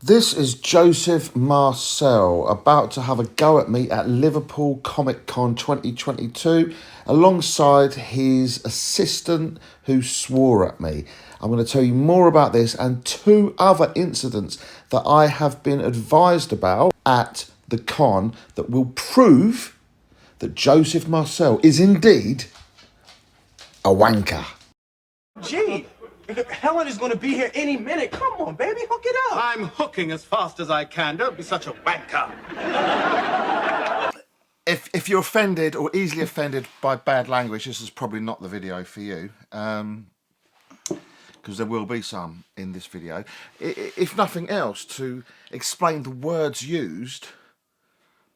This is Joseph Marcell about to have a go at me at Liverpool Comic Con 2022 alongside his assistant who swore at me. I'm going to tell you more about this and two other incidents that I have been advised about at the con that will prove that Joseph Marcell is indeed a wanker. Gee, Helen is going to be here any minute. Come on, baby, hook it up. I'm hooking as fast as I can. Don't be such a wanker. If you're offended or easily offended by bad language, this is probably not the video for you. Because there will be some in this video. If nothing else, to explain the words used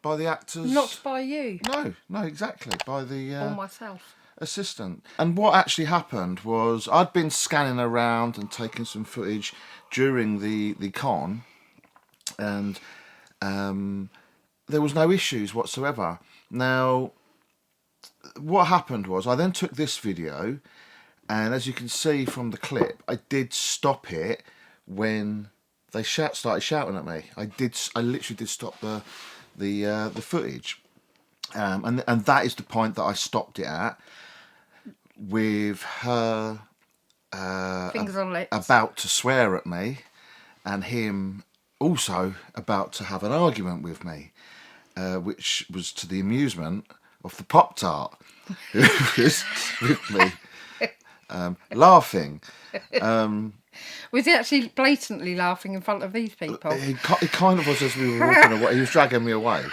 by the actors. Not by you. No, exactly. By the... or myself. Assistant. And what actually happened was I'd been scanning around and taking some footage during the con, and there was no issues whatsoever. Now, what happened was I then took this video, and as you can see from the clip, I did stop it when they started shouting at me. I literally did stop the footage, and that is the point that I stopped it at, with her Fingers on lips. about to swear at me, and him also about to have an argument with me, which was to the amusement of the Pop-Tart, who was with me, laughing. Was he actually blatantly laughing in front of these people? He kind of was as we were walking away. He was dragging me away.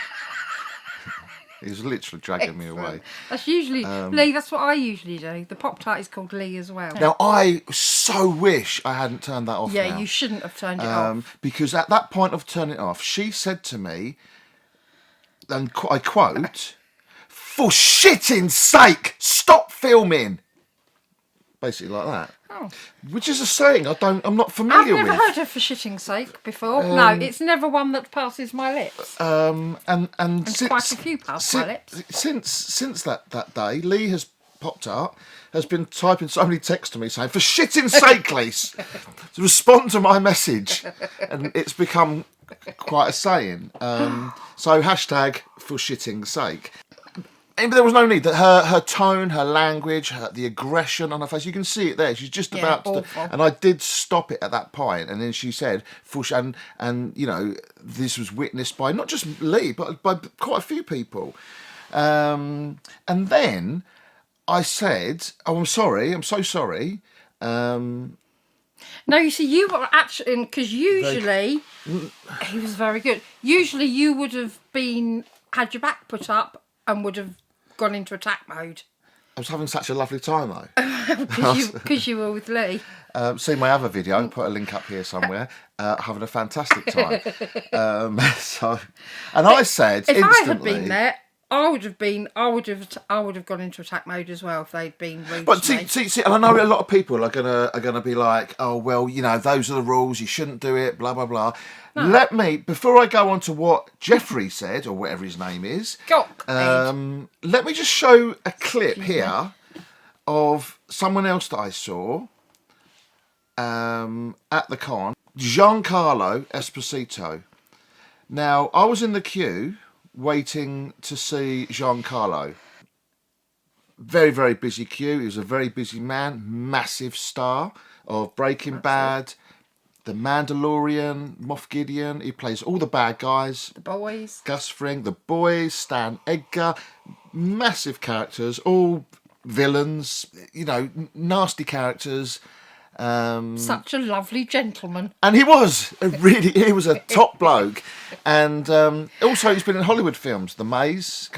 He was literally dragging me away. That's usually, Lee, that's what I usually do. The Pop-Tart is called Lee as well. Now, I so wish I hadn't turned that off. Yeah, now. you shouldn't have turned it off. Because at that point of turning it off, she said to me, and I quote, "For shitting's sake, stop filming." Basically like that. Oh. Which is a saying I'm not familiar with. I've never heard of "for shitting's sake" before. No, it's never one that passes my lips. And since, quite a few pass my lips. Since that day, Lee Pop-Tart has been typing so many texts to me saying, "For shitting's sake, Lise, to respond to my message," and it's become quite a saying. So hashtag "for shitting's sake." But there was no need. That her tone, her language, the aggression on her face, you can see it there. She's just about to, and I did stop it at that point. And then she said, and you know, this was witnessed by not just Lee, but by quite a few people. And then I said, "Oh, I'm sorry. I'm so sorry." No, you see, you were actually, because usually he was very good. Usually, you would have had your back put up and would have gone into attack mode. I was having such a lovely time though. Because you were with Lee. See my other video, I'll put a link up here somewhere. Having a fantastic time. I said if instantly, I had been there, I would have gone into attack mode as well if they'd been rude but to me. see, and I know a lot of people are gonna be like, "Oh well, you know, those are the rules. You shouldn't do it." Blah blah blah. No. Let me, before I go on to what Geoffrey said or whatever his name is, let me just show a clip here of someone else that I saw at the con, Giancarlo Esposito. Now, I was in the queue waiting to see Giancarlo. Very, very busy queue. He was a very busy man, massive star of Breaking Bad, The Mandalorian, Moff Gideon. He plays all the bad guys. The boys. Gus Fring, The Boys, Stan Edgar. Massive characters, all villains, you know, nasty characters. Such a lovely gentleman. And he was a top bloke. And also he's been in Hollywood films. The Maze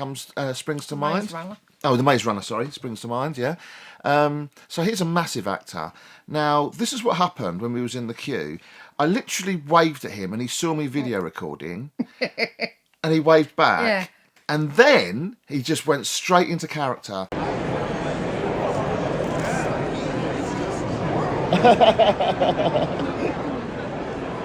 springs to mind. Maze Runner. Oh, The Maze Runner, sorry, springs to mind, yeah. So he's a massive actor. Now, this is what happened when we was in the queue. I literally waved at him and he saw me video recording and he waved back. Yeah. And then he just went straight into character.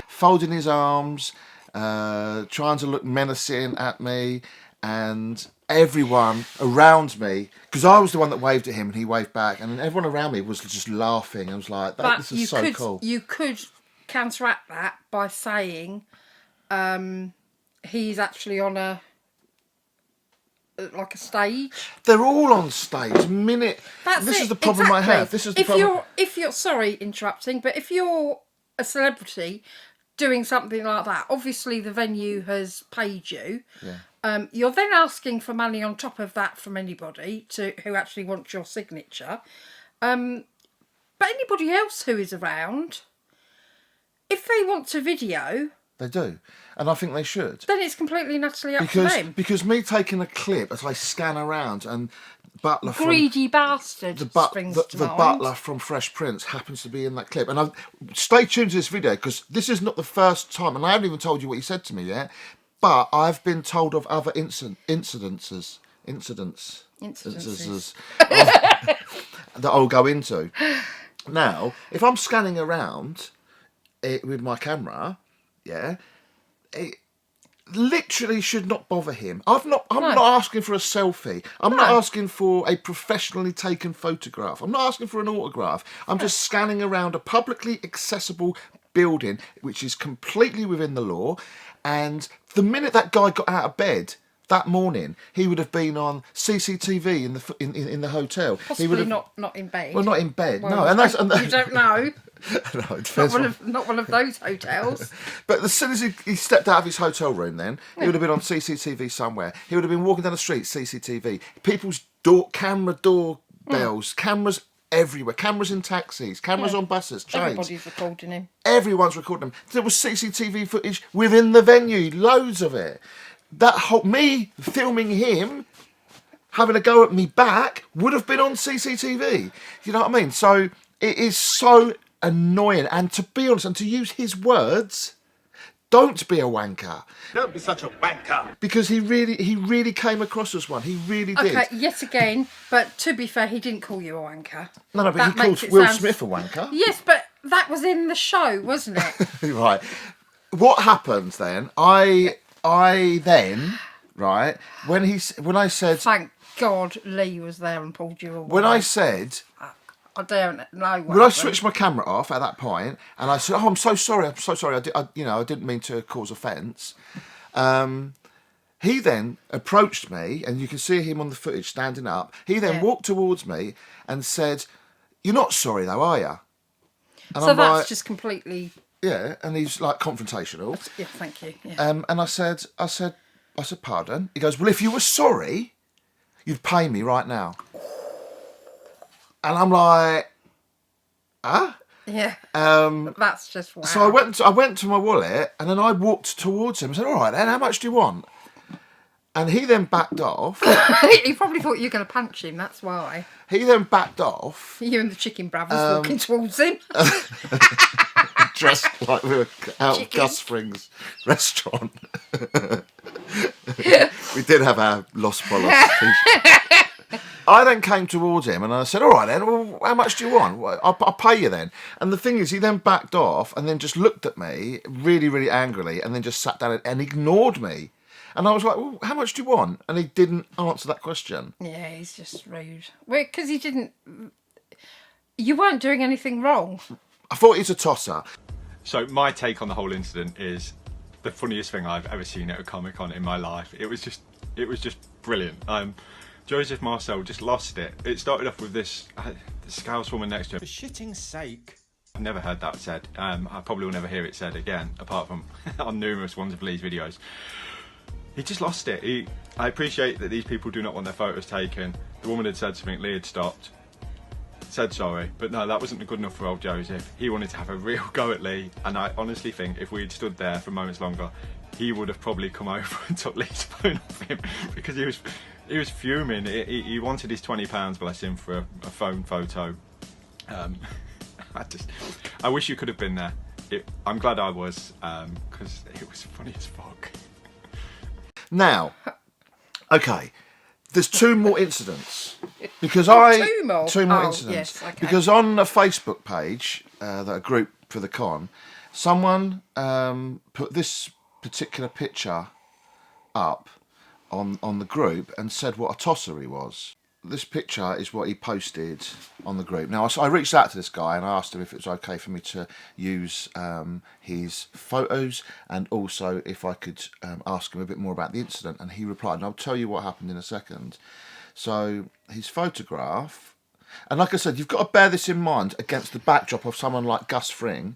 Folding his arms, trying to look menacing at me, and everyone around me, because I was the one that waved at him and he waved back, and everyone around me was just laughing. I was like, this is so cool. You could counteract that by saying he's actually on a stage. They're all on stage. This is the problem I have. This is the problem. If you're sorry interrupting, but if you're a celebrity doing something like that, obviously the venue has paid you. Yeah. You're then asking for money on top of that from anybody who actually wants your signature. But anybody else who is around, if they want to video, They do, and I think they should. then it's completely and utterly up to them. Because me taking a clip as I scan around and Butler Greedy bastard springs to the mind. Butler from Fresh Prince happens to be in that clip. And stay tuned to this video because this is not the first time, and I haven't even told you what he said to me yet, but I've been told of other incidences that I'll go into. Now, if I'm scanning around it with my camera, yeah, it literally should not bother him. I'm not asking for a selfie. I'm not asking for a professionally taken photograph. I'm not asking for an autograph. I'm just scanning around a publicly accessible building, which is completely within the law. And the minute that guy got out of bed that morning, he would have been on CCTV in the hotel. Possibly he would have, not in bed. Well, not in bed. Well, no, and that's you don't know. No, it depends Not one of those hotels. But as soon as he stepped out of his hotel room, then he would have been on CCTV somewhere. He would have been walking down the street, CCTV. People's camera doorbells, cameras everywhere, cameras in taxis, cameras on buses, trains. Everybody's recording him. Everyone's recording him. There was CCTV footage within the venue, loads of it. Me filming him having a go at me back would have been on CCTV. You know what I mean? So it is so annoying. And to be honest, and to use his words, don't be a wanker. Don't be such a wanker. Because he really came across as one. He really did. Okay, yet again, but to be fair, he didn't call you a wanker. No, but That he called makes it Will sound- Smith a wanker. Yes, but that was in the show, wasn't it? Right. What happens then? I then, right, when I said... Thank God Lee was there and pulled you away. When I said... I don't know. When I switched my camera off at that point, and I said, "Oh, I'm so sorry. I didn't mean to cause offence." He then approached me, and you can see him on the footage standing up. He then walked towards me and said, "You're not sorry, though, are you?" And so I'm that's like, just completely. Yeah, and he's like confrontational. Yeah, thank you. Yeah. And I said, "Pardon." He goes, "Well, if you were sorry, you'd pay me right now." And I'm like, huh? Yeah. That's just wow. So I went to my wallet and then I walked towards him and said, "All right then, how much do you want?" And he then backed off. He probably thought you were going to punch him, that's why. He then backed off. You and the Chicken Brothers walking towards him. Dressed like we were out of Gus Fring's restaurant. We did have our Los Polos t-shirt. I then came towards him and I said, "All right then, well, how much do you want? Well, I'll pay you then." And the thing is, he then backed off and then just looked at me really, really angrily and then just sat down and ignored me. And I was like, "Well, how much do you want?" And he didn't answer that question. Yeah, he's just rude. Well, because he didn't... You weren't doing anything wrong. I thought he's a tosser. So my take on the whole incident is the funniest thing I've ever seen at a Comic Con in my life. It was just brilliant. Joseph Marcell just lost it. It started off with this Scouse woman next to him. For shitting's sake. I've never heard that said. I probably will never hear it said again, apart from on numerous ones of Lee's videos. He just lost it. I appreciate that these people do not want their photos taken. The woman had said something, Lee had stopped, said sorry, but no, that wasn't good enough for old Joseph. He wanted to have a real go at Lee, and I honestly think if we'd stood there for moments longer, he would have probably come over and took Lee's phone off him, because he was fuming. He wanted his £20, bless him, for a phone photo. I wish you could have been there. I'm glad I was, because it was funny as fuck. Now, okay, there's two more incidents because two more incidents yes, okay. because on a Facebook page, a group for the con, someone put this particular picture up on the group and said what a tosser he was. this picture is what he posted on the group. Now, I reached out to this guy and I asked him if it was okay for me to use his photos, and also if I could ask him a bit more about the incident. And he replied, and I'll tell you what happened in a second. So his photograph, and like I said, you've got to bear this in mind against the backdrop of someone like Gus Fring,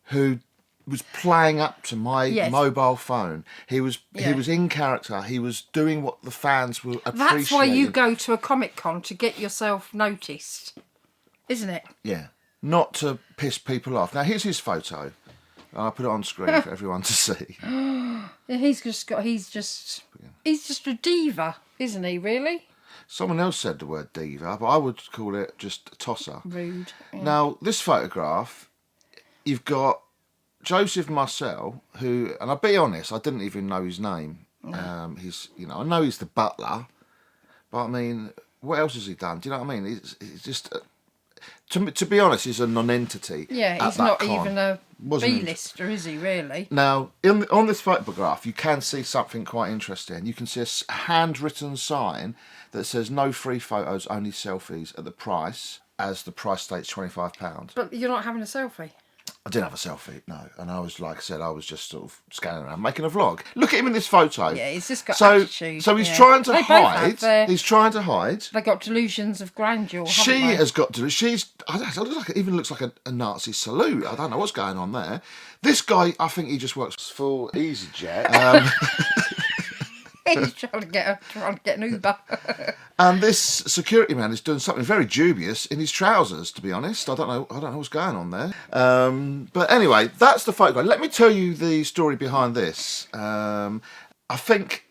who was playing up to my mobile phone. He was in character. He was doing what the fans will appreciate. That's why you go to a Comic Con, to get yourself noticed, isn't it? Yeah, not to piss people off. Now here's his photo. I'll put it on screen for everyone to see. He's just a diva, isn't he? Really? Someone else said the word diva, but I would call it just a tosser. Rude. Yeah. Now this photograph, you've got Joseph Marcell, who, and I'll be honest, I didn't even know his name. He's, I know he's the butler, but I mean, what else has he done? Do you know what I mean? He's just, to be honest, he's a non-entity. Yeah, he's not even a B-lister, is he, really? Now, on this photograph, you can see something quite interesting. You can see a handwritten sign that says no free photos, only selfies at the price, as the price states £25. But you're not having a selfie? I didn't have a selfie, no. And I was, like I said, I was just sort of scanning around, making a vlog. Look at him in this photo. Yeah, he's just got attitude. So he's trying to hide. He's trying to hide. They've got delusions of grandeur, haven't She they? has got she's, I don't know, it even looks like a Nazi salute. I don't know what's going on there. This guy, I think he just works for EasyJet. He's trying to get an Uber. And this security man is doing something very dubious in his trousers, to be honest. I don't know what's going on there. But anyway, that's the photograph. Let me tell you the story behind this. I think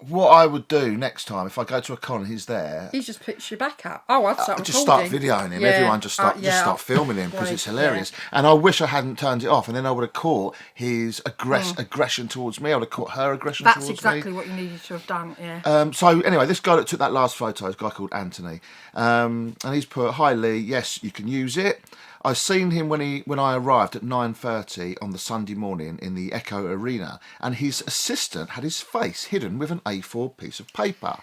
what I would do next time, if I go to a con and he's there... You just pitch your back up. Oh, I'd start just start videoing him. Yeah. Everyone just start filming him, because it's hilarious. Yeah. And I wish I hadn't turned it off, and then I would have caught his aggression towards me. I would have caught her aggression towards me. That's exactly what you needed to have done, yeah. So anyway, this guy that took that last photo is a guy called Anthony. And he's put, "Hi Lee, yes, you can use it. I seen him when I arrived at 9:30 on the Sunday morning in the Echo Arena, and his assistant had his face hidden with an A4 piece of paper."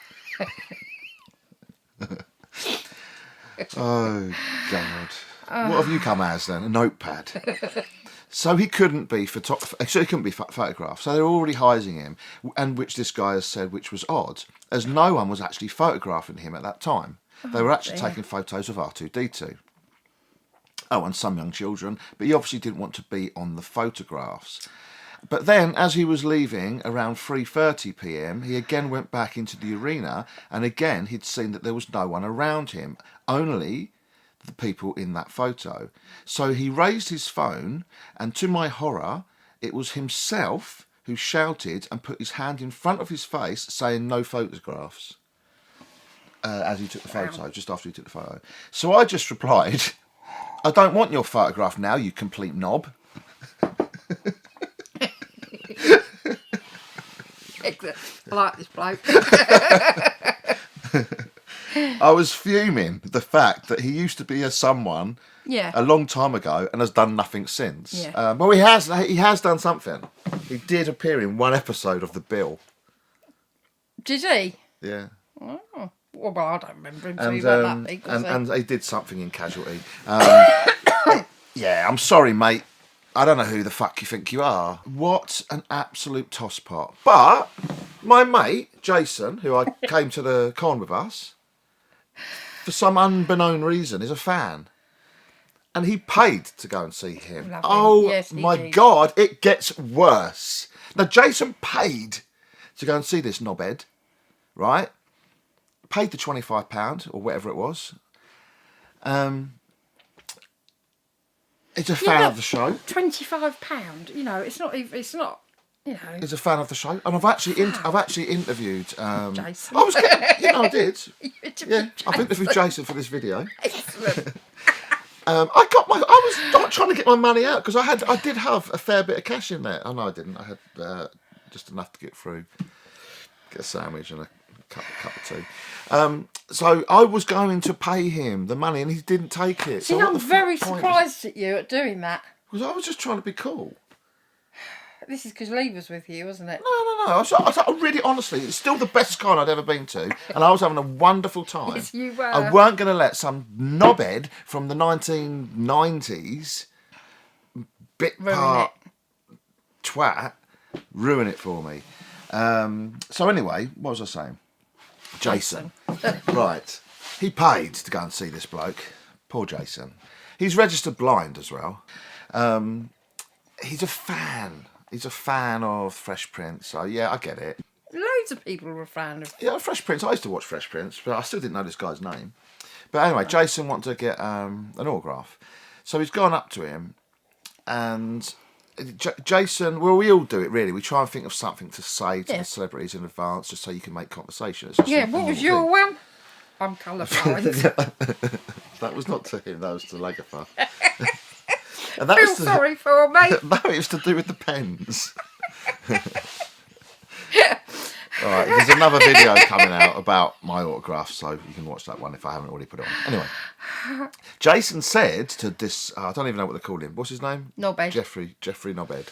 Oh God! What have you come as then? A notepad. So he couldn't be photographed. So they're already hiding him, and which this guy has said, which was odd, as no one was actually photographing him at that time. They were actually taking photos of R2-D2. Oh, and some young children, but he obviously didn't want to be on the photographs. But then, as he was leaving around 3:30 p.m, he again went back into the arena, and again he'd seen that there was no one around him, only the people in that photo. So he raised his phone, and to my horror, it was himself who shouted and put his hand in front of his face, saying no photographs, as he took the photo, just after he took the photo. So I just replied, "I don't want your photograph now, you complete knob." I like this bloke. I was fuming the fact that he used to be someone a long time ago and has done nothing since. Yeah. Well, he has done something. He did appear in one episode of The Bill. Did he? Yeah. Oh. Well, I don't remember him too about that big, and he did something in Casualty. Yeah, I'm sorry, mate. I don't know who the fuck you think you are. What an absolute tosspot. But my mate, Jason, who I came to the con with us, for some unbeknown reason, is a fan. And he paid to go and see him. Lovely. Oh, yes, my did. God, it gets worse. Now, Jason paid to go and see this knobhead, right? Paid the £25 or whatever it was. It's a fan of the show. £25, it's not. He's a fan of the show, and I've actually interviewed. Jason. I was getting, I did. You interviewed I've interviewed Jason for this video. Excellent. I was not trying to get my money out because I did have a fair bit of cash in there. Oh no, I didn't. I had just enough to get through, get a sandwich and a cup of tea. So I was going to pay him the money, and he didn't take it. See, So I'm very surprised at you at doing that. Because I was just trying to be cool. This is because Lee was with you, wasn't it? No. I really, honestly, it's still the best con I'd ever been to, and I was having a wonderful time. Yes, you were. I weren't going to let some knobhead from the 1990s, bit part twat, ruin it for me. So anyway, what was I saying? Jason. Right. He paid to go and see this bloke. Poor Jason. He's registered blind as well. He's a fan. He's a fan of Fresh Prince. So yeah, I get it. Loads of people were a fan of. Yeah, Fresh Prince. I used to watch Fresh Prince, but I still didn't know this guy's name. But anyway, Jason wanted to get an autograph. So he's gone up to him, and Jason, well, we all do it really. We try and think of something to say to the celebrities in advance, just so you can make conversation. Yeah, what was your one? I'm colourblind. That was not to him, that was to Lagerfeld. And that Feel sorry for me. No, it was to do with the pens. Alright, there's another video coming out about my autograph, so you can watch that one if I haven't already put it on. Anyway, Jason said to this, I don't even know what they call him. What's his name? Knobhead. Jeffrey Knobhead.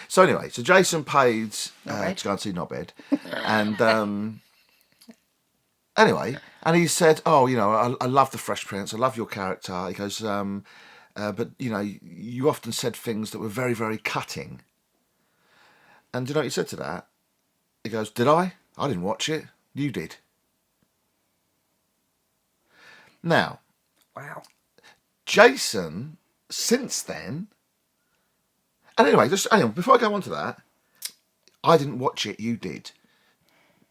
So anyway, so Jason paid to go and see Knobhead. And anyway, and he said, oh, you know, I love the Fresh Prince. I love your character. He goes, but, you know, you often said things that were very, very cutting. And do you know what he said to that? He goes, did I? I didn't watch it. You did. Now, Wow. Jason, since then, and anyway, before I go on to that, I didn't watch it, you did.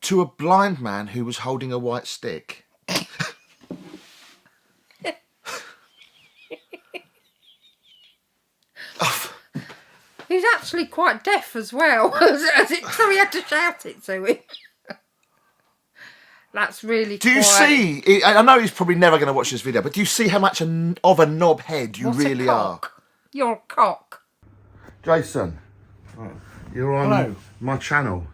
To a blind man who was holding a white stick. He's actually quite deaf as well, so he had to shout it to him. That's really. Do you see? I know he's probably never going to watch this video, but do you see how much of a knobhead you really are? You're a cock. Jason, you're on my channel.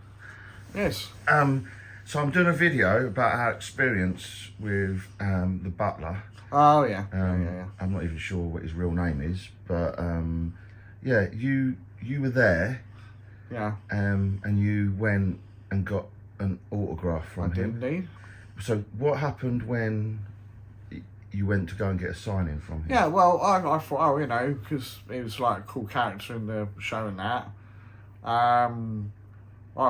Yes. So I'm doing a video about our experience with the butler. Oh yeah. Yeah. I'm not even sure what his real name is, but yeah, you were there. Yeah. And you went and got an autograph from him. Indeed. So what happened when you went to go and get a sign-in from him? Yeah, well, I thought, oh, you know, because he was like a cool character in the show and that. I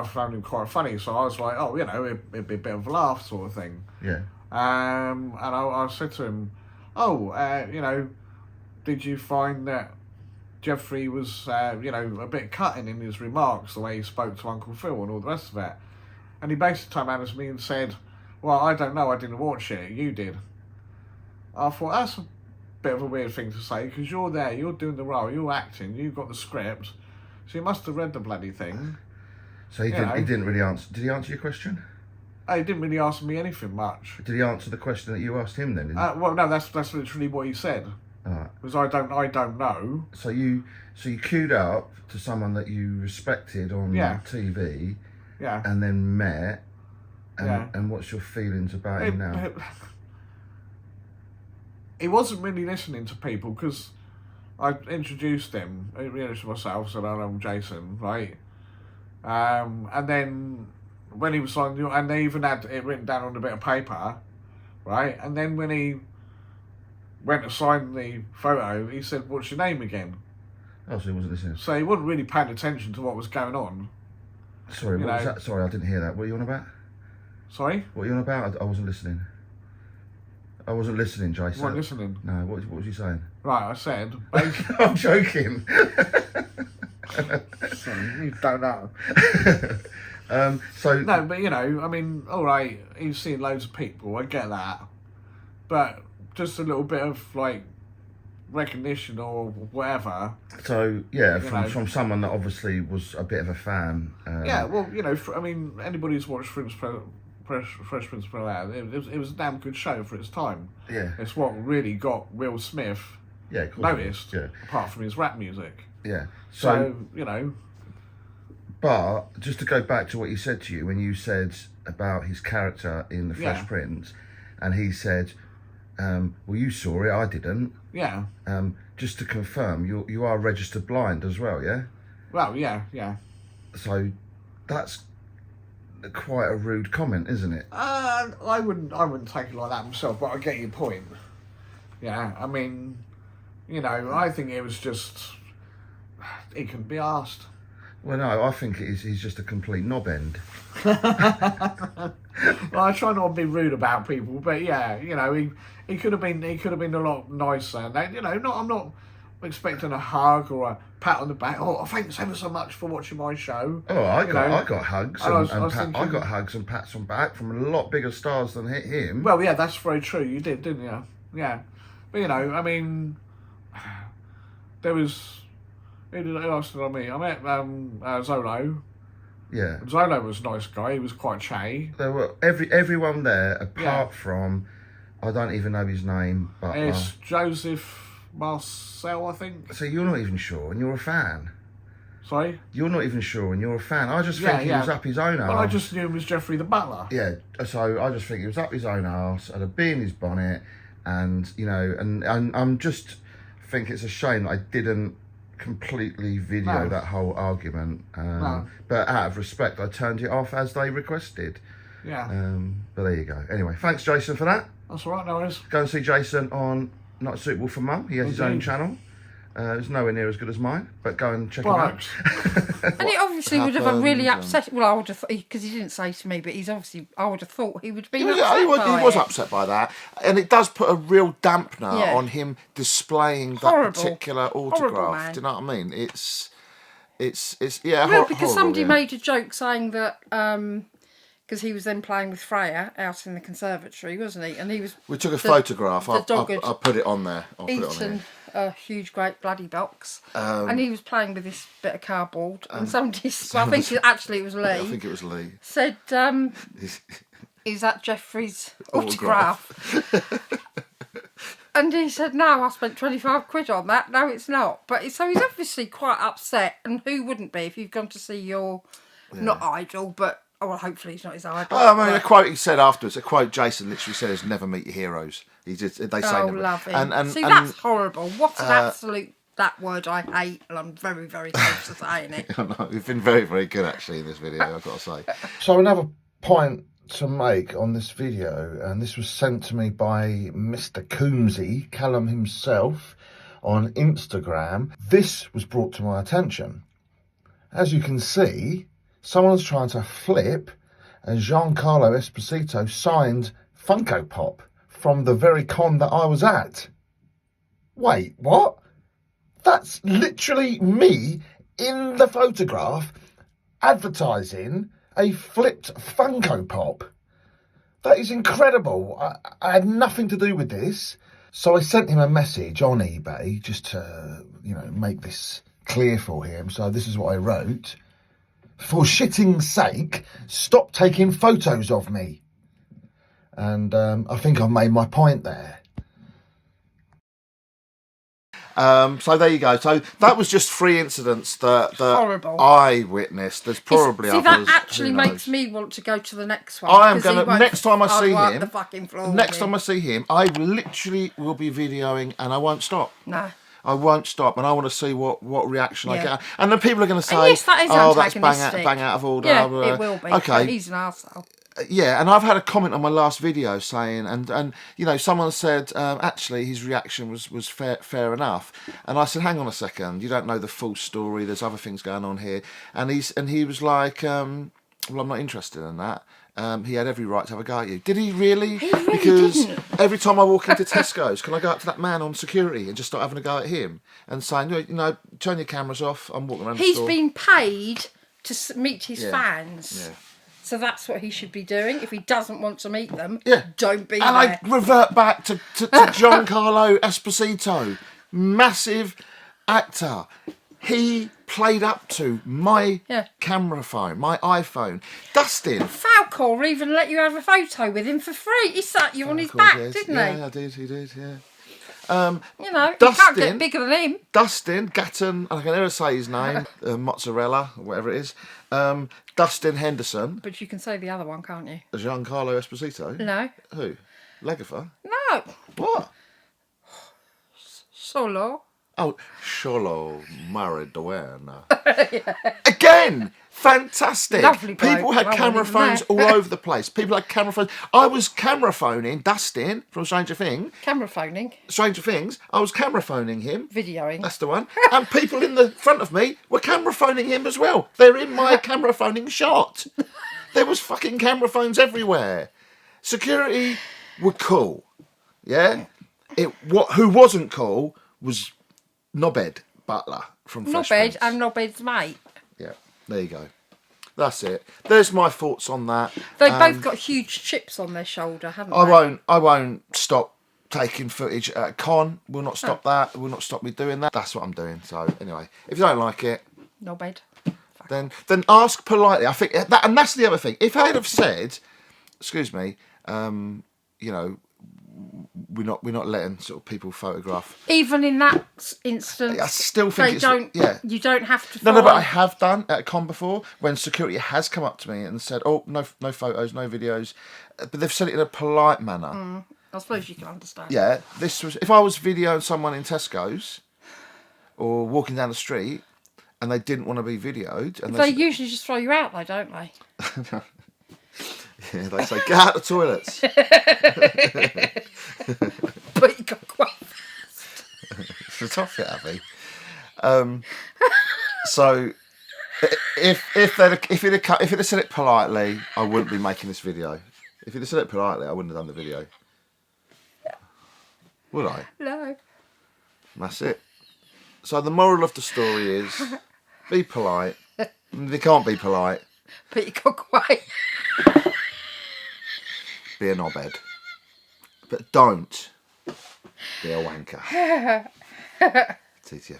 found him quite funny, so I was like, oh, you know, it'd be a bit of a laugh sort of thing. Yeah. And I said to him, oh, you know, did you find that Geoffrey was, you know, a bit cutting in his remarks, the way he spoke to Uncle Phil and all the rest of it? And he basically turned around to me and said, well, I don't know, I didn't watch it, you did. I thought, that's a bit of a weird thing to say, because you're there, you're doing the role, you're acting, you've got the script, so you must have read the bloody thing. So he didn't really answer. Did he answer your question? He didn't really ask me anything much. Did he answer the question that you asked him then? Well, no, that's literally what he said. Because I don't know. So you queued up to someone that you respected on TV, and then met, and what's your feelings about him now? He wasn't really listening to people because I introduced him, introduced myself, said I'm Jason, right? And then when he was on, and they even had it written down on a bit of paper, right? And then when he went to sign the photo, he said, what's your name again? Oh, so he wasn't listening. So he wasn't really paying attention to what was going on. Sorry, what was that? Sorry, I didn't hear that. What are you on about? Sorry? What are you on about? I wasn't listening. I wasn't listening, Jason. You weren't listening? No, what was you saying? Right, I said... I'm joking. You don't know. No, but you know, I mean, alright, you've seen loads of people, I get that. But just a little bit of, like, recognition or whatever. So, yeah, from someone that obviously was a bit of a fan. Yeah, well, you know, I mean, anybody who's watched Fresh Prince of Bel-Air, it was a damn good show for its time. Yeah. It's what really got Will Smith noticed, apart from his rap music. Yeah. So, you know... But, just to go back to what he said to you, when you said about his character in The Fresh Prince, and he said, well, you saw it, I didn't. Yeah. Just to confirm, you are registered blind as well, yeah? Well, yeah, yeah. So that's quite a rude comment, isn't it? I wouldn't take it like that myself, but I get your point. Yeah, I mean, you know, I think it was just he couldn't be asked. Well, no, I think he's just a complete knob end. Well, I try not to be rude about people, but yeah, you know, he could have been a lot nicer. And, you know, I'm not expecting a hug or a pat on the back. Oh, thanks ever so much for watching my show. Oh, I got hugs and I got hugs and pats on back from a lot bigger stars than him. Well, yeah, that's very true. You did, didn't you? Yeah, but you know, I mean, there was. Who else did I meet? I met Xolo. Yeah. Xolo was a nice guy. He was quite chatty. There were everyone there apart from, I don't even know his name, but it's Joseph Marcell, I think. So you're not even sure, and you're a fan. Sorry? You're not even sure, and you're a fan. I just think he was up his own arse. Well, I just knew him as Geoffrey the Butler. Yeah, so I just think he was up his own arse, had a bee in his bonnet, and you know, and I'm just think it's a shame that I didn't completely video that whole argument. But out of respect, I turned it off as they requested. Yeah. But there you go. Anyway, thanks Jason for that. That's all right, no worries. Go and see Jason on Not Suitable for Mum. He has his own channel. It's nowhere near as good as mine, but go and check him out. And he obviously would have really upset. Well, I would have thought, because he didn't say to me, but he's obviously, I would have thought he would be upset. He was upset by that, and it does put a real dampener on him displaying that particular autograph. Do you know what I mean? It's because somebody made a joke saying that because he was then playing with Freya out in the conservatory, wasn't he? And he was. We took a photograph. I'll put it on there. I'll put it on eaten here. a huge, great bloody box, and he was playing with this bit of cardboard. And somebody, I think it was Lee. I think it was Lee. Said, "Is that Geoffrey's autograph?" And he said, "No, I spent 25 quid on that. No, it's not." But so he's obviously quite upset, and who wouldn't be if you've gone to see your not idol, but. Oh, well, hopefully he's not his idol. I mean, a quote he said afterwards, Jason literally said is never meet your heroes. They say never. Love him. See, that's horrible. What an absolute, that word I hate, and I'm very, very close to saying it. I know, you've been very, very good actually in this video, I've got to say. So another point to make on this video, and this was sent to me by Mr. Coombsy, Callum himself, on Instagram. This was brought to my attention. As you can see, someone's trying to flip a Giancarlo Esposito signed Funko Pop from the very con that I was at. Wait, what? That's literally me in the photograph advertising a flipped Funko Pop. That is incredible. I had nothing to do with this. So I sent him a message on eBay just to, make this clear for him. So this is what I wrote. For shitting's sake, stop taking photos of me. And I think I've made my point there. So there you go. So that was just 3 incidents that I witnessed. There's probably others. That actually makes me want to go to the next one. I am going to, next time I see him, the fucking floor next time I see him, I literally will be videoing and I won't stop. No. I won't stop, and I want to see what reaction I get. And then people are going to say, yes, that is that's bang out of order. Yeah, it will be. Okay. He's an arsehole. Yeah, and I've had a comment on my last video saying, and someone said, actually, his reaction was fair enough. And I said, hang on a second, you don't know the full story, there's other things going on here. And he was like, well, I'm not interested in that. He had every right to have a go at you. Did he really? He really because didn't. Every time I walk into Tesco's, can I go up to that man on security and just start having a go at him and saying, turn your cameras off, I'm walking around the store. He's been paid to meet his fans. Yeah. So that's what he should be doing. If he doesn't want to meet them, don't be there. And I revert back to Giancarlo Esposito, massive actor. He played up to my camera phone, my iPhone. Dustin. Falcor even let you have a photo with him for free. He sat you on his back, didn't he? Yeah, he did, yeah. Dustin, you can't get bigger than him. Dustin, Gaten, I can never say his name, mozzarella, or whatever it is. Dustin Henderson. But you can say the other one, can't you? Giancarlo Esposito? No. Who? Legatha? No. What? Xolo Oh, Xolo Maridueña. Again, fantastic. Lovely bloke. People had Well, camera even phones there. all over the place. People had camera phones. I was camera phoning Dustin from Stranger Things. Camera phoning, Stranger Things. I was camera phoning him. videoing. That's the one. And people in the front of me were camera phoning him as well. They're in my camera phoning shot. There was fucking camera phones everywhere. Security were cool. Yeah? Who wasn't cool was Knobhead Butler from Fresh Prince. Knobhead and Knobhead's mate. Yeah, there you go. That's it. There's my thoughts on that. They both got huge chips on their shoulder, haven't they? I won't stop taking footage at a con. Will not stop that. Will not stop me doing that. That's what I'm doing. So anyway, if you don't like it, Knobhead. then ask politely. I think that, and that's the other thing. If I'd have said, excuse me, you know, we're not letting sort of people photograph. Even in that instance, I still think you don't have to. No, but I have done at a con before when security has come up to me and said, "Oh, no photos, no videos," but they've said it in a polite manner. I suppose you can understand. Yeah, this was if I was videoing someone in Tesco's or walking down the street and they didn't want to be videoed, and They usually just throw you out, though, don't they? yeah, they say, "Get out the toilets." But you got quite. It's off it, Abby. So if it had said it politely, I wouldn't be making this video. If it had said it politely, I wouldn't have done the video. Would I? No. That's it. So the moral of the story is, be polite. They can't be polite. But you got quite. Be a knobhead. But don't be a wanker. TTFN.